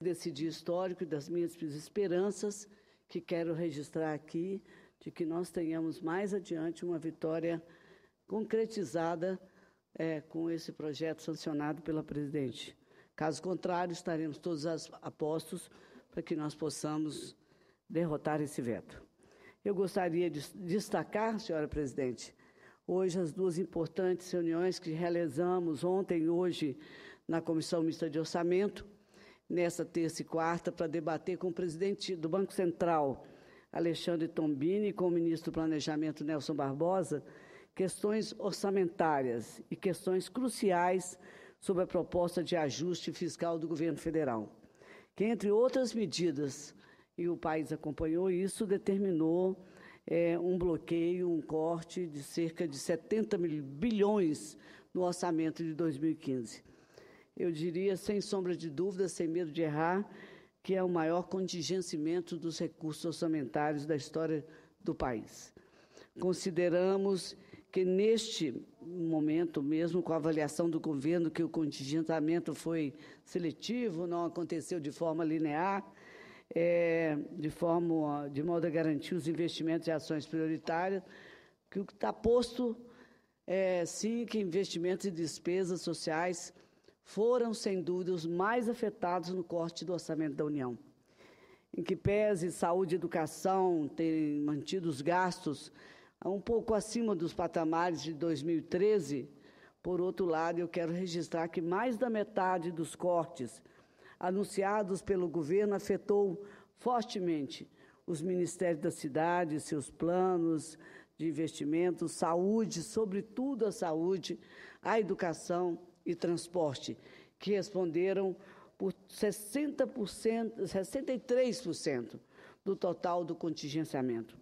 desse dia histórico e das minhas esperanças, que quero registrar aqui, de que nós tenhamos mais adiante uma vitória concretizada com esse projeto sancionado pela presidente. Caso contrário, estaremos todos apostos para que nós possamos derrotar esse veto. Eu gostaria de destacar, senhora presidente, hoje as duas importantes reuniões que realizamos ontem e hoje na Comissão Mista de Orçamento, nesta terça e quarta, para debater com o presidente do Banco Central, Alexandre Tombini, e com o ministro do Planejamento, Nelson Barbosa, questões orçamentárias e questões cruciais sobre a proposta de ajuste fiscal do governo federal, que, entre outras medidas, e o país acompanhou isso, determinou um bloqueio, um corte de cerca de 70 bilhões no orçamento de 2015. Eu diria, sem sombra de dúvida, sem medo de errar, que é o maior contingenciamento dos recursos orçamentários da história do país. Consideramos que, neste momento, mesmo com a avaliação do governo, que o contingenciamento foi seletivo, não aconteceu de forma linear, de modo a garantir os investimentos e ações prioritárias, que o que está posto sim, que investimentos e despesas sociais foram, sem dúvida, os mais afetados no corte do orçamento da União. Em que pese saúde e educação terem mantido os gastos um pouco acima dos patamares de 2013, por outro lado, eu quero registrar que mais da metade dos cortes anunciados pelo governo afetou fortemente os ministérios da cidade, seus planos de investimento, saúde, sobretudo a saúde, a educação e transporte, que responderam por 63% do total do contingenciamento.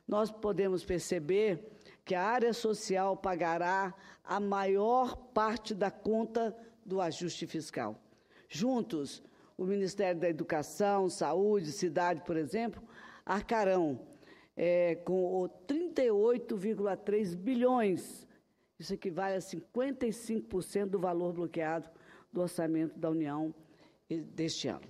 Nós podemos perceber que a área social pagará a maior parte da conta do ajuste fiscal. Juntos, o Ministério da Educação, Saúde, Cidade, por exemplo, arcarão com 38,3 bilhões. Isso equivale a 55% do valor bloqueado do orçamento da União deste ano.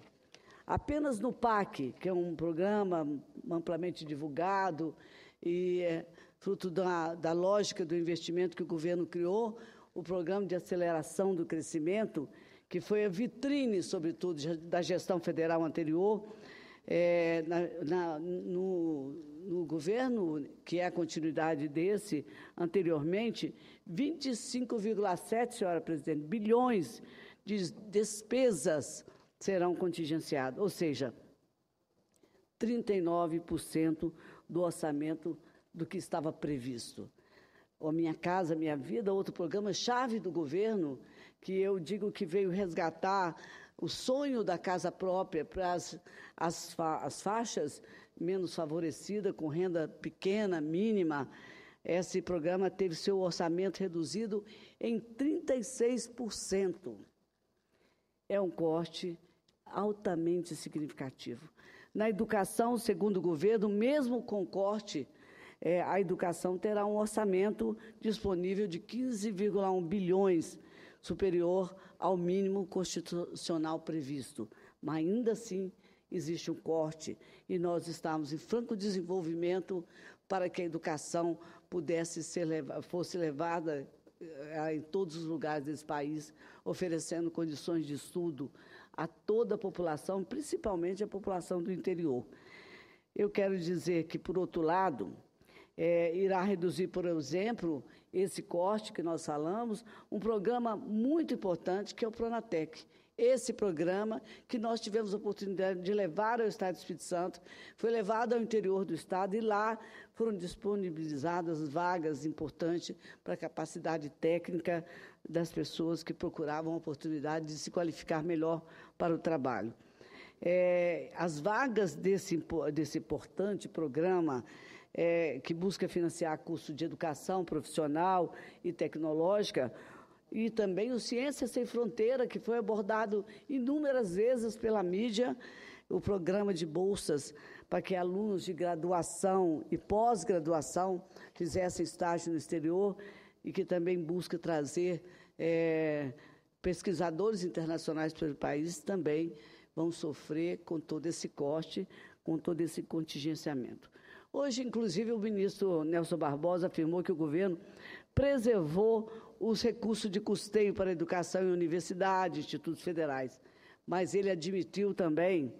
Apenas no PAC, que é um programa amplamente divulgado e fruto da lógica do investimento que o governo criou, o Programa de Aceleração do Crescimento, que foi a vitrine, sobretudo, da gestão federal anterior, no governo, que é a continuidade desse, anteriormente, 25,7, senhora presidente, bilhões de despesas serão contingenciadas, ou seja, 39% do orçamento do que estava previsto. O Minha Casa, Minha Vida, outro programa-chave do governo, que eu digo que veio resgatar o sonho da casa própria para as faixas menos favorecidas, com renda pequena, mínima. Esse programa teve seu orçamento reduzido em 36%. É um corte altamente significativo. Na educação, segundo o governo, mesmo com corte, a educação terá um orçamento disponível de 15,1 bilhões, superior ao mínimo constitucional previsto. Mas, ainda assim, existe um corte e nós estamos em franco desenvolvimento para que a educação fosse levada em todos os lugares desse país, oferecendo condições de estudo a toda a população, principalmente a população do interior. Eu quero dizer que, por outro lado, irá reduzir, por exemplo, esse corte que nós falamos, um programa muito importante, que é o Pronatec. Esse programa que nós tivemos a oportunidade de levar ao Estado do Espírito Santo, foi levado ao interior do Estado e lá foram disponibilizadas vagas importantes para a capacidade técnica das pessoas que procuravam a oportunidade de se qualificar melhor para o trabalho. As vagas desse importante programa, que busca financiar curso de educação profissional e tecnológica, e também o Ciência Sem Fronteira, que foi abordado inúmeras vezes pela mídia, o programa de bolsas para que alunos de graduação e pós-graduação fizessem estágio no exterior e que também busca trazer pesquisadores internacionais para o país, também vão sofrer com todo esse corte, com todo esse contingenciamento. Hoje, inclusive, o ministro Nelson Barbosa afirmou que o governo preservou os recursos de custeio para a educação em universidades, institutos federais, mas ele admitiu também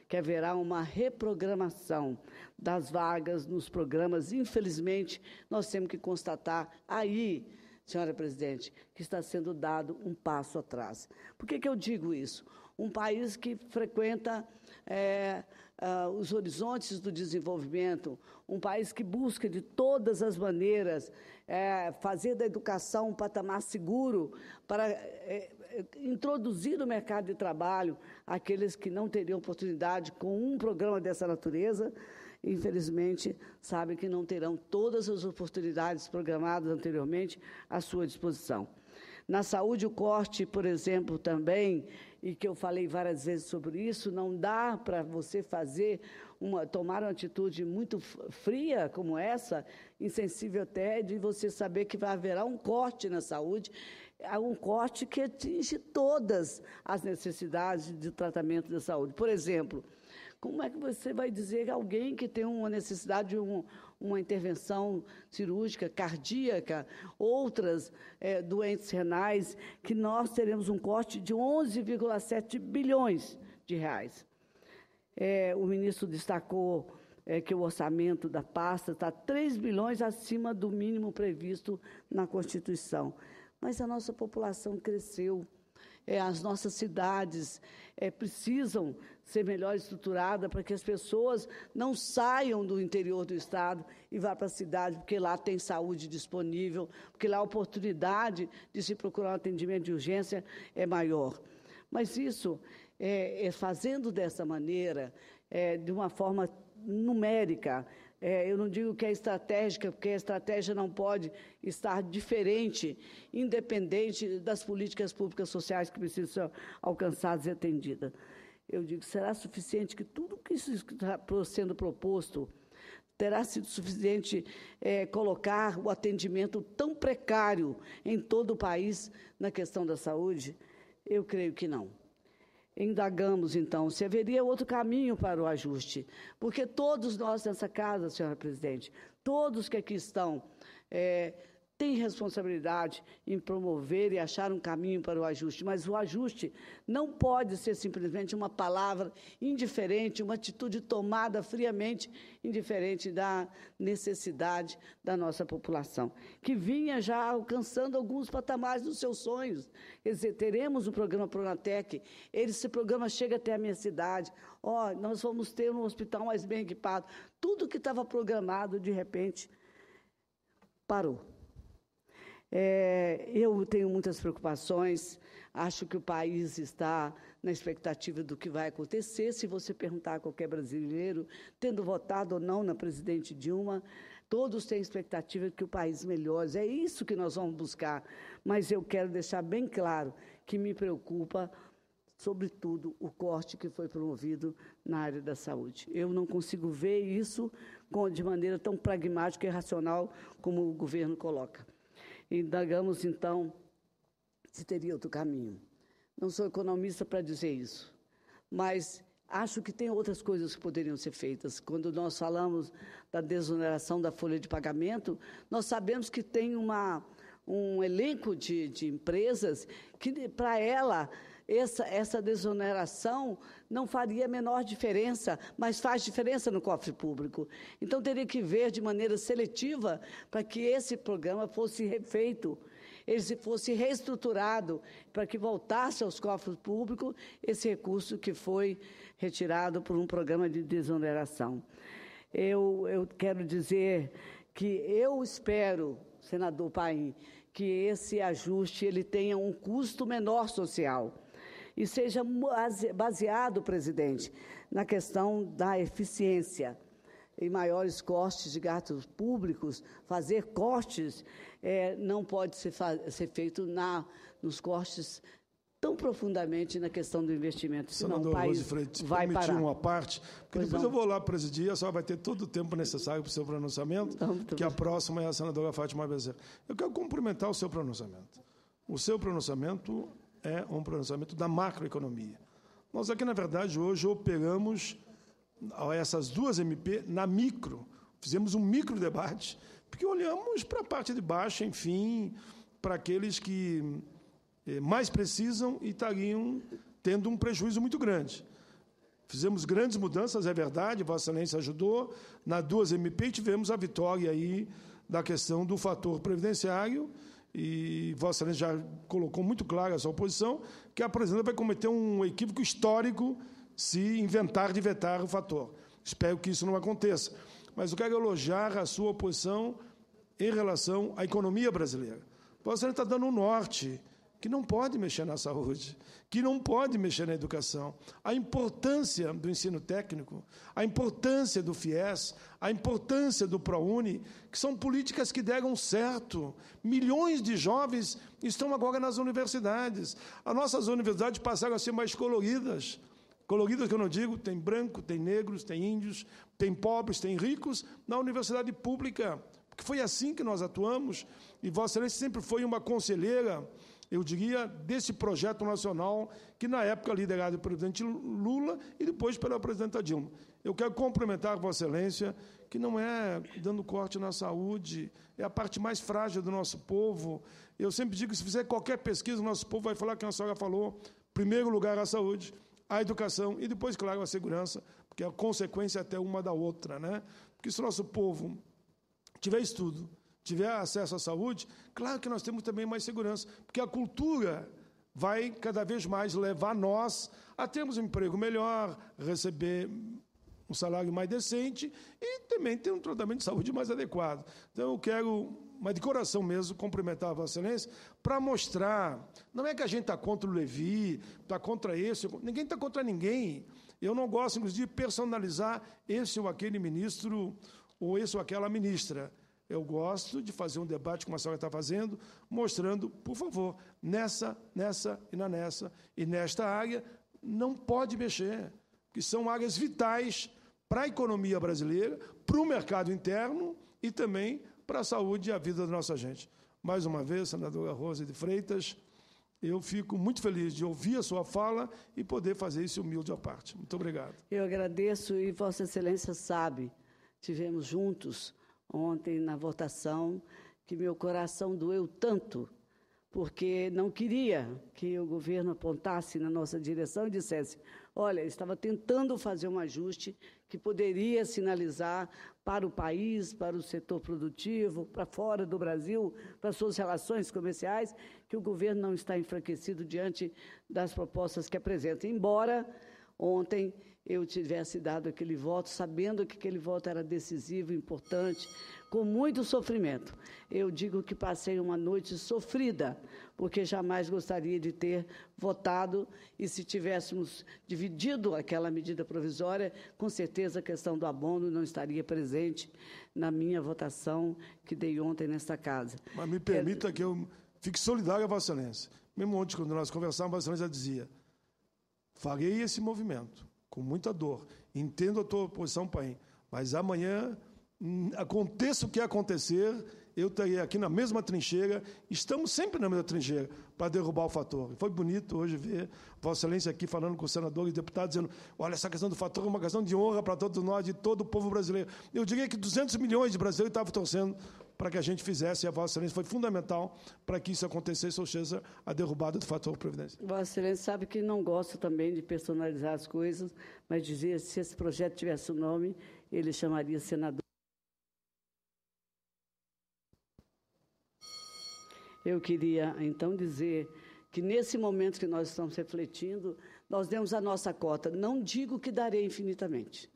que haverá uma reprogramação das vagas nos programas. Infelizmente, nós temos que constatar aí, senhora presidente, que está sendo dado um passo atrás. Por que eu digo isso? Um país que frequenta os horizontes do desenvolvimento, um país que busca de todas as maneiras fazer da educação um patamar seguro para introduzir no mercado de trabalho aqueles que não teriam oportunidade com um programa dessa natureza, infelizmente, sabem que não terão todas as oportunidades programadas anteriormente à sua disposição. Na saúde, o corte, por exemplo, também, e que eu falei várias vezes sobre isso, não dá para você tomar uma atitude muito fria como essa, insensível até, de você saber que haverá um corte na saúde, um corte que atinge todas as necessidades de tratamento da saúde. Por exemplo, como é que você vai dizer que alguém que tem uma necessidade de uma intervenção cirúrgica, cardíaca, outras doentes renais, que nós teremos um corte de 11,7 bilhões de reais? O ministro destacou que o orçamento da pasta está 3 bilhões acima do mínimo previsto na Constituição. Mas a nossa população cresceu. As nossas cidades precisam ser melhor estruturadas para que as pessoas não saiam do interior do Estado e vá para a cidade, porque lá tem saúde disponível, porque lá a oportunidade de se procurar um atendimento de urgência é maior. Mas isso, fazendo dessa maneira, de uma forma numérica, eu não digo que é estratégica, porque a estratégia não pode estar diferente, independente das políticas públicas sociais que precisam ser alcançadas e atendidas. Eu digo, será suficiente que tudo que isso está sendo proposto terá sido suficiente colocar o atendimento tão precário em todo o país na questão da saúde? Eu creio que não. Indagamos, então, se haveria outro caminho para o ajuste, porque todos nós nessa casa, senhora presidente, todos que aqui estão, têm responsabilidade em promover e achar um caminho para o ajuste, mas o ajuste não pode ser simplesmente uma palavra indiferente, uma atitude tomada friamente indiferente da necessidade da nossa população, que vinha já alcançando alguns patamares dos seus sonhos. Quer dizer, teremos um programa Pronatec, esse programa chega até a minha cidade, nós vamos ter um hospital mais bem equipado. Tudo que estava programado, de repente, parou. Eu tenho muitas preocupações, acho que o país está na expectativa do que vai acontecer. Se você perguntar a qualquer brasileiro, tendo votado ou não na presidente Dilma, todos têm expectativa de que o país melhore. É isso que nós vamos buscar. Mas eu quero deixar bem claro que me preocupa, sobretudo, o corte que foi promovido na área da saúde. Eu não consigo ver isso de maneira tão pragmática e racional como o governo coloca. Indagamos, então, se teria outro caminho. Não sou economista para dizer isso, mas acho que tem outras coisas que poderiam ser feitas. Quando nós falamos da desoneração da folha de pagamento, nós sabemos que tem um elenco de empresas que, para ela, essa desoneração não faria a menor diferença, mas faz diferença no cofre público. Então, teria que ver de maneira seletiva para que esse programa fosse refeito, ele fosse reestruturado, para que voltasse aos cofres públicos esse recurso que foi retirado por um programa de desoneração. Eu quero dizer que eu espero, senador Paim, que esse ajuste ele tenha um custo menor social, e seja baseado, presidente, na questão da eficiência. Em maiores cortes de gastos públicos, fazer cortes não pode ser feito nos cortes tão profundamente na questão do investimento, senão o país vai parar. Uma parte, porque depois eu vou lá presidir, a senhora vai ter todo o tempo necessário para o seu pronunciamento, que a próxima é a senadora Fátima Bezerra. Eu quero cumprimentar o seu pronunciamento. O seu pronunciamento é um pronunciamento da macroeconomia. Nós aqui, na verdade, hoje operamos essas duas MP na micro. Fizemos um micro debate, porque olhamos para a parte de baixo, enfim, para aqueles que mais precisam e estariam tendo um prejuízo muito grande. Fizemos grandes mudanças, é verdade, Vossa Excelência ajudou, nas duas MP tivemos a vitória aí da questão do fator previdenciário, e Vossa Excelência já colocou muito claro a sua posição, que a presidenta vai cometer um equívoco histórico se inventar de vetar o fator. Espero que isso não aconteça. Mas eu quero elogiar a sua posição em relação à economia brasileira. Vossa Excelência está dando um norte, que não pode mexer na saúde, que não pode mexer na educação. A importância do ensino técnico, a importância do FIES, a importância do ProUni, que são políticas que deram certo. Milhões de jovens estão agora nas universidades. As nossas universidades passaram a ser mais coloridas. Coloridas, que eu não digo, tem branco, tem negros, tem índios, tem pobres, tem ricos, na universidade pública. Porque foi assim que nós atuamos, e Vossa Excelência sempre foi uma conselheira, eu diria, desse projeto nacional, que na época liderado pelo presidente Lula e depois pela presidenta Dilma. Eu quero cumprimentar Vossa Excelência, que não é dando corte na saúde, é a parte mais frágil do nosso povo. Eu sempre digo que, se fizer qualquer pesquisa, o nosso povo vai falar que a senhora falou, em primeiro lugar, a saúde, a educação e depois, claro, a segurança, porque é a consequência até uma da outra, né? Porque se o nosso povo tiver estudo, tiver acesso à saúde, claro que nós temos também mais segurança, porque a cultura vai cada vez mais levar nós a termos um emprego melhor, receber um salário mais decente e também ter um tratamento de saúde mais adequado. Então, eu quero, mas de coração mesmo, cumprimentar a Vossa Excelência para mostrar, não é que a gente está contra o Levi, está contra esse, ninguém está contra ninguém. Eu não gosto, inclusive, de personalizar esse ou aquele ministro ou esse ou aquela ministra. Eu gosto de fazer um debate, como a senhora está fazendo, mostrando, por favor, nessa e nesta área, não pode mexer, que são áreas vitais para a economia brasileira, para o mercado interno e também para a saúde e a vida da nossa gente. Mais uma vez, senadora Rosa de Freitas, eu fico muito feliz de ouvir a sua fala e poder fazer esse humilde à parte. Muito obrigado. Eu agradeço e Vossa Excelência sabe, tivemos juntos ontem na votação, que meu coração doeu tanto, porque não queria que o governo apontasse na nossa direção e dissesse, olha, estava tentando fazer um ajuste que poderia sinalizar para o país, para o setor produtivo, para fora do Brasil, para suas relações comerciais, que o governo não está enfraquecido diante das propostas que apresenta. Embora ontem eu tivesse dado aquele voto, sabendo que aquele voto era decisivo, importante, com muito sofrimento. Eu digo que passei uma noite sofrida, porque jamais gostaria de ter votado, e se tivéssemos dividido aquela medida provisória, com certeza a questão do abono não estaria presente na minha votação que dei ontem nesta casa. Mas me permita que eu fique solidário a Vossa Excelência. Mesmo ontem, quando nós conversávamos, Vossa Excelência dizia, farei esse movimento, com muita dor, entendo a tua posição, pai, mas amanhã, aconteça o que acontecer, eu estarei aqui na mesma trincheira, estamos sempre na mesma trincheira, para derrubar o fator. Foi bonito hoje ver Vossa Excelência aqui falando com os senadores e deputados, dizendo, olha, essa questão do fator é uma questão de honra para todos nós, de todo o povo brasileiro. Eu diria que 200 milhões de brasileiros estavam torcendo para que a gente fizesse, e a Vossa Excelência foi fundamental para que isso acontecesse, ou seja, a derrubada do fator previdência. Vossa Excelência sabe que não gosto também de personalizar as coisas, mas dizia, se esse projeto tivesse o nome, ele chamaria senador. Eu queria, então, dizer que, nesse momento que nós estamos refletindo, nós demos a nossa cota. Não digo que darei infinitamente.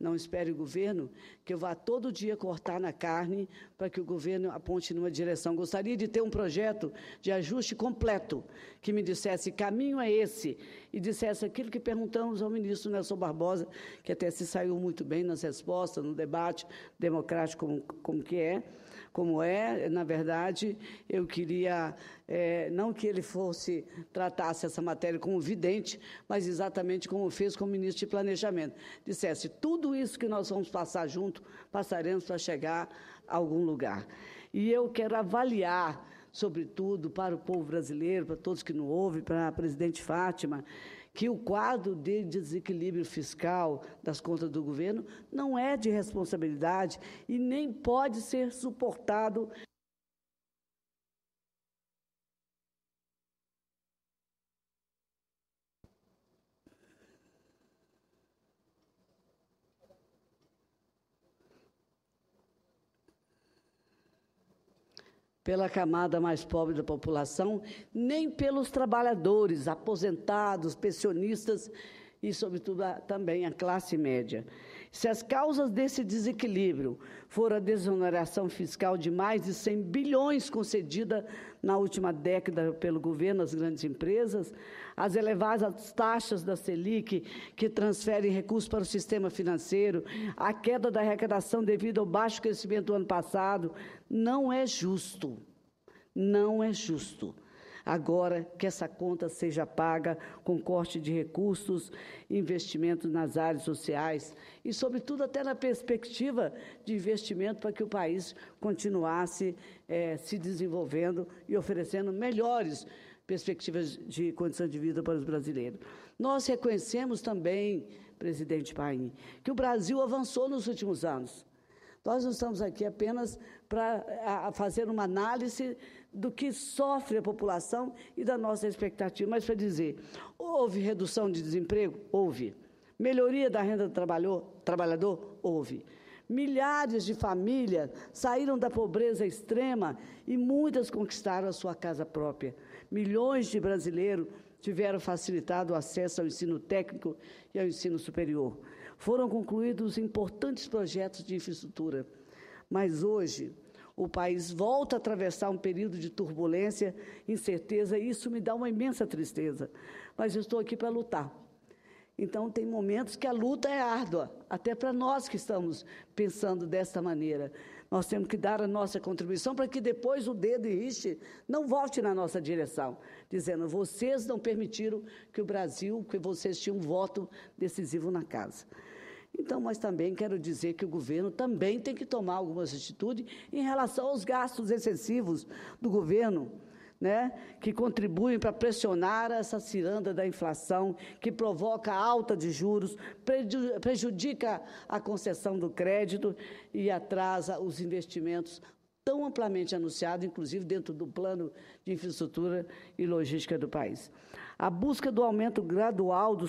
Não espere o governo que eu vá todo dia cortar na carne para que o governo aponte numa direção. Gostaria de ter um projeto de ajuste completo, que me dissesse, caminho é esse, e dissesse aquilo que perguntamos ao ministro Nelson Barbosa, que até se saiu muito bem nas respostas, no debate democrático como é, na verdade, eu queria, não que ele tratasse essa matéria como vidente, mas exatamente como fez com o ministro de Planejamento. Dissesse, tudo isso que nós vamos passar junto, passaremos para chegar a algum lugar. E eu quero avaliar, sobretudo, para o povo brasileiro, para todos que não ouvem, para a presidente Fátima, que o quadro de desequilíbrio fiscal das contas do governo não é de responsabilidade e nem pode ser suportado pela camada mais pobre da população, nem pelos trabalhadores, aposentados, pensionistas e, sobretudo, também a classe média. Se as causas desse desequilíbrio foram a desoneração fiscal de mais de 100 bilhões concedida na última década pelo governo às grandes empresas, as elevadas taxas da Selic, que transferem recursos para o sistema financeiro, a queda da arrecadação devido ao baixo crescimento do ano passado, não é justo. Não é justo. Agora que essa conta seja paga com corte de recursos, investimentos nas áreas sociais e, sobretudo, até na perspectiva de investimento para que o país continuasse se desenvolvendo e oferecendo melhores perspectivas de condição de vida para os brasileiros. Nós reconhecemos também, presidente Paim, que o Brasil avançou nos últimos anos. Nós não estamos aqui apenas para fazer uma análise do que sofre a população e da nossa expectativa, mas para dizer, houve redução de desemprego? Houve. Melhoria da renda do trabalhador? Houve. Milhares de famílias saíram da pobreza extrema e muitas conquistaram a sua casa própria. Milhões de brasileiros tiveram facilitado o acesso ao ensino técnico e ao ensino superior. Foram concluídos importantes projetos de infraestrutura. Mas hoje, o país volta a atravessar um período de turbulência, incerteza, e isso me dá uma imensa tristeza. Mas eu estou aqui para lutar. Então, tem momentos que a luta é árdua, até para nós que estamos pensando desta maneira. Nós temos que dar a nossa contribuição para que depois o dedo iriche não volte na nossa direção, dizendo, vocês não permitiram que o Brasil, que vocês tinham um voto decisivo na casa. Então, mas também quero dizer que o governo também tem que tomar algumas atitudes em relação aos gastos excessivos do governo, né, que contribuem para pressionar essa ciranda da inflação, que provoca alta de juros, prejudica a concessão do crédito e atrasa os investimentos tão amplamente anunciados, inclusive dentro do plano de infraestrutura e logística do país. A busca do aumento gradual do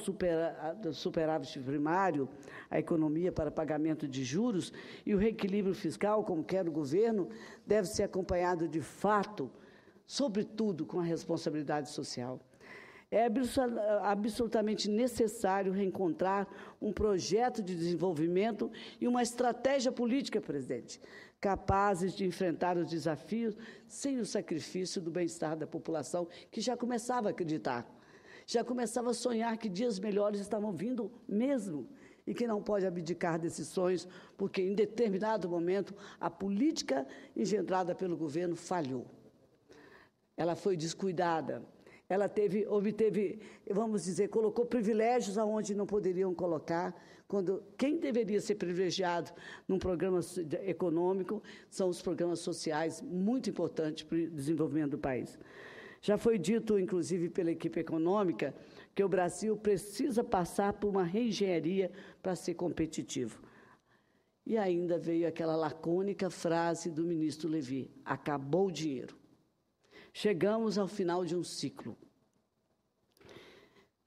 superávit primário, a economia para pagamento de juros e o reequilíbrio fiscal, como quer o governo, deve ser acompanhado de fato, sobretudo com a responsabilidade social. É absolutamente necessário reencontrar um projeto de desenvolvimento e uma estratégia política, presidente, capazes de enfrentar os desafios sem o sacrifício do bem-estar da população, que já começava a acreditar, já começava a sonhar que dias melhores estavam vindo mesmo, e que não pode abdicar desses sonhos, porque em determinado momento a política engendrada pelo governo falhou. Ela foi descuidada, ela obteve, vamos dizer, colocou privilégios aonde não poderiam colocar, quando quem deveria ser privilegiado num programa econômico são os programas sociais, muito importantes para o desenvolvimento do país. Já foi dito, inclusive, pela equipe econômica, que o Brasil precisa passar por uma reengenharia para ser competitivo. E ainda veio aquela lacônica frase do ministro Levi, acabou o dinheiro. Chegamos ao final de um ciclo.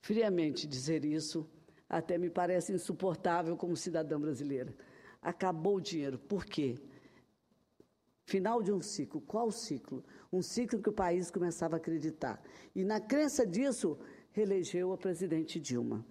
Friamente dizer isso até me parece insuportável como cidadã brasileira. Acabou o dinheiro. Por quê? Final de um ciclo. Qual ciclo? Um ciclo que o país começava a acreditar. E, na crença disso, reelegeu a presidente Dilma.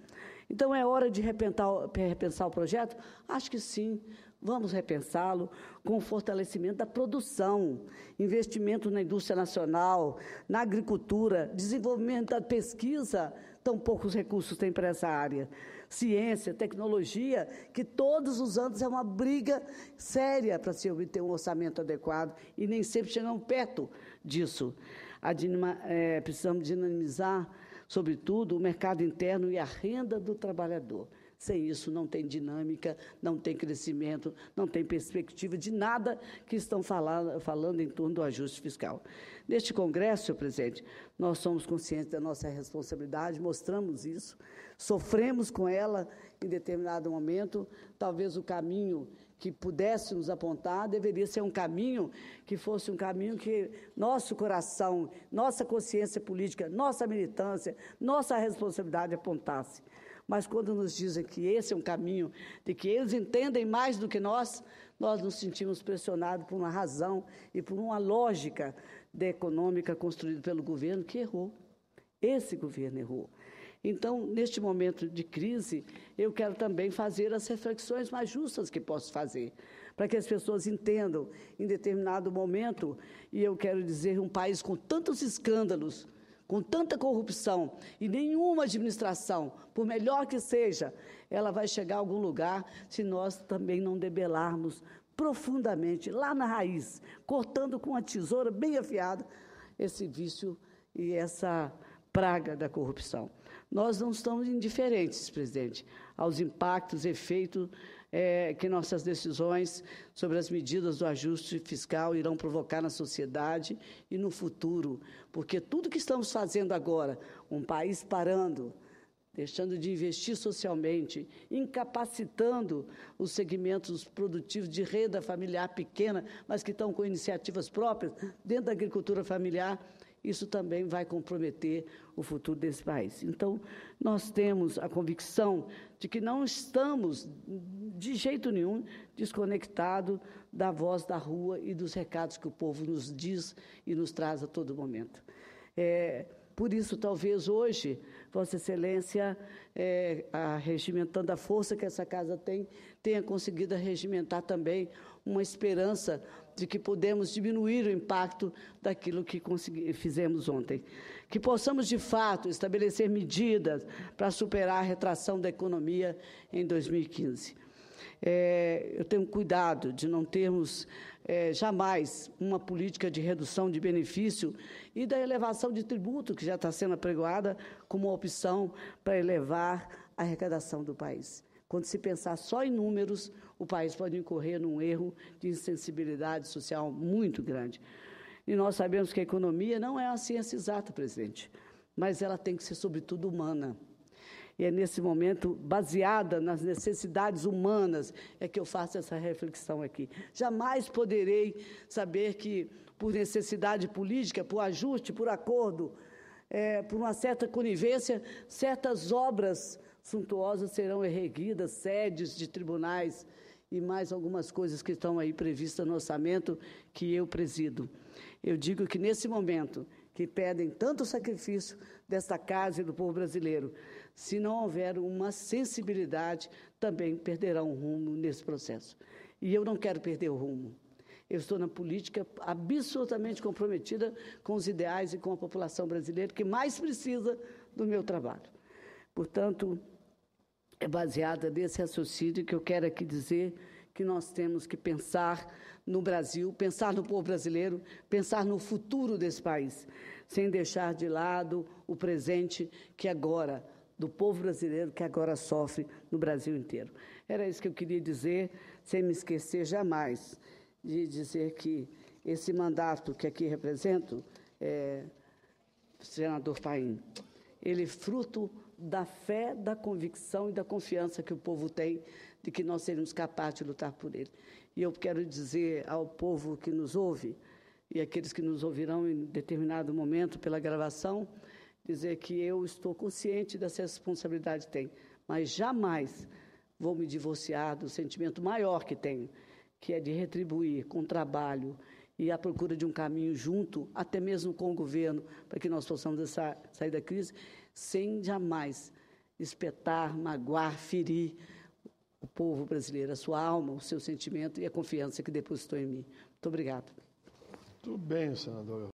Então, é hora de repensar o projeto? Acho que sim. Vamos repensá-lo com o fortalecimento da produção, investimento na indústria nacional, na agricultura, desenvolvimento da pesquisa, tão poucos recursos tem para essa área. Ciência, tecnologia, que todos os anos é uma briga séria para se obter um orçamento adequado e nem sempre chegamos perto disso. Precisamos dinamizar, sobretudo, o mercado interno e a renda do trabalhador. Sem isso, não tem dinâmica, não tem crescimento, não tem perspectiva de nada que estão falando em torno do ajuste fiscal. Neste Congresso, senhor presidente, nós somos conscientes da nossa responsabilidade, mostramos isso, sofremos com ela em determinado momento. Talvez o caminho que pudéssemos apontar deveria ser um caminho que fosse um caminho que nosso coração, nossa consciência política, nossa militância, nossa responsabilidade apontasse. Mas quando nos dizem que esse é um caminho, de que eles entendem mais do que nós nos sentimos pressionados por uma razão e por uma lógica econômica construída pelo governo que errou. Esse governo errou. Então, neste momento de crise, eu quero também fazer as reflexões mais justas que posso fazer, para que as pessoas entendam em determinado momento, e eu quero dizer, um país com tantos escândalos, com tanta corrupção, e nenhuma administração, por melhor que seja, ela vai chegar a algum lugar se nós também não debelarmos profundamente, lá na raiz, cortando com uma tesoura bem afiada, esse vício e essa praga da corrupção. Nós não estamos indiferentes, presidente, aos impactos, efeitos que nossas decisões sobre as medidas do ajuste fiscal irão provocar na sociedade e no futuro, porque tudo que estamos fazendo agora, um país parando, deixando de investir socialmente, incapacitando os segmentos produtivos de renda familiar pequena, mas que estão com iniciativas próprias dentro da agricultura familiar, isso também vai comprometer o futuro desse país. Então, nós temos a convicção de que não estamos, de jeito nenhum, desconectados da voz da rua e dos recados que o povo nos diz e nos traz a todo momento. Por isso, talvez hoje, Vossa Excelência, arregimentando a força que essa casa tem, tenha conseguido arregimentar também uma esperança de que podemos diminuir o impacto daquilo que fizemos ontem. Que possamos, de fato, estabelecer medidas para superar a retração da economia em 2015. Eu tenho cuidado de não termos jamais uma política de redução de benefício e da elevação de tributo, que já está sendo apregoada como uma opção para elevar a arrecadação do país. Quando se pensar só em números, o país pode incorrer num erro de insensibilidade social muito grande. E nós sabemos que a economia não é uma ciência exata, presidente, mas ela tem que ser, sobretudo, humana. E é nesse momento, baseada nas necessidades humanas, é que eu faço essa reflexão aqui. Jamais poderei saber que, por necessidade política, por ajuste, por acordo, por uma certa conivência, certas obras suntuosas serão erguidas, sedes de tribunais e mais algumas coisas que estão aí previstas no orçamento que eu presido. Eu digo que, nesse momento, que pedem tanto sacrifício desta casa e do povo brasileiro, se não houver uma sensibilidade, também perderão o rumo nesse processo. E eu não quero perder o rumo. Eu estou na política absolutamente comprometida com os ideais e com a população brasileira que mais precisa do meu trabalho. Portanto, é baseada nesse raciocínio que eu quero aqui dizer que nós temos que pensar no Brasil, pensar no povo brasileiro, pensar no futuro desse país, sem deixar de lado o presente que agora, do povo brasileiro que agora sofre no Brasil inteiro. Era isso que eu queria dizer, sem me esquecer jamais de dizer que esse mandato que aqui represento, senador Paim, ele é fruto da fé, da convicção e da confiança que o povo tem de que nós seremos capazes de lutar por ele. E eu quero dizer ao povo que nos ouve, e aqueles que nos ouvirão em determinado momento pela gravação, dizer que eu estou consciente dessa responsabilidade que tenho, mas jamais vou me divorciar do sentimento maior que tenho, que é de retribuir com trabalho e a procura de um caminho junto, até mesmo com o governo, para que nós possamos sair da crise, sem jamais espetar, magoar, ferir o povo brasileiro, a sua alma, o seu sentimento e a confiança que depositou em mim. Muito obrigado. Muito bem, senador.